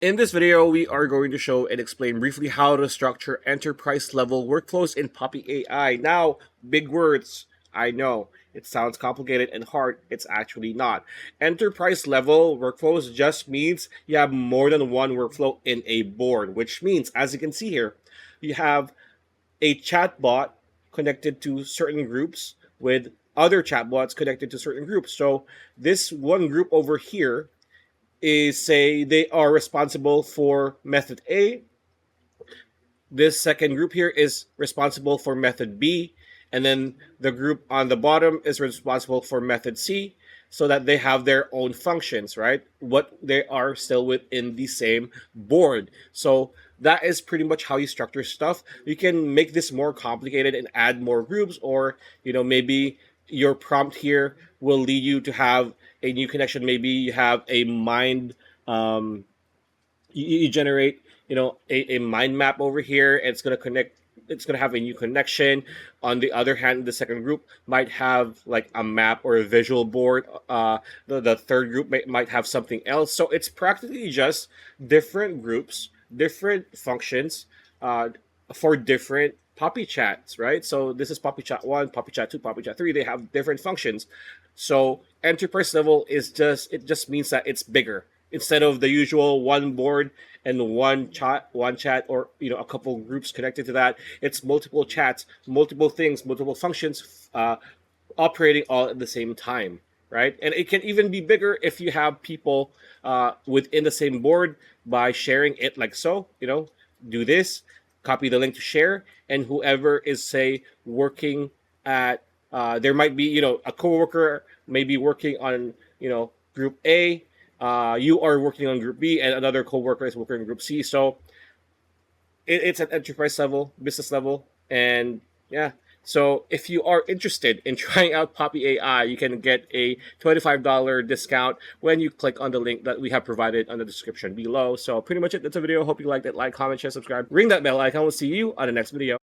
In this video, we are going to show and explain briefly how to structure enterprise-level workflows in Poppy AI. Now, big words, I know. It sounds complicated and hard. It's actually not. Enterprise-level workflows just means you have more than one workflow in a board, which means, as you can see here, you have a chatbot connected to certain groups with other chatbots connected to certain groups. So this one group over here is, say, they are responsible for method A. This second group here is responsible for method B, and then the group on the bottom is responsible for method C, so that they have their own functions, right? What they are still within the same board. So that is pretty much how you structure stuff. You can make this more complicated and add more groups, or maybe your prompt here will lead you to have a new connection. Maybe you have a mind you generate a mind map over here, and it's going to connect, it's going to have a new connection. On the other hand, the second group might have like a map or a visual board. The third group might have something else. So it's practically just different groups, different functions, for different Poppy chats, right? So this is Poppy chat 1, Poppy chat 2, Poppy chat 3. They have different functions. So enterprise level is just, it just means that it's bigger. Instead of the usual one board and one chat, or a couple groups connected to that, it's multiple chats, multiple things, multiple functions, operating all at the same time, right? And it can even be bigger if you have people within the same board, by sharing it like so. Do this, copy the link to share, and whoever is, say, working at, there might be, a coworker may be working on, group A. You are working on group B, and another coworker is working on group C. So it's at enterprise level, business level, and yeah. So if you are interested in trying out Poppy AI, you can get a $25 discount when you click on the link that we have provided on the description below. So pretty much it. That's a video. Hope you liked it. Like, comment, share, subscribe. Ring that bell icon. We'll see you on the next video.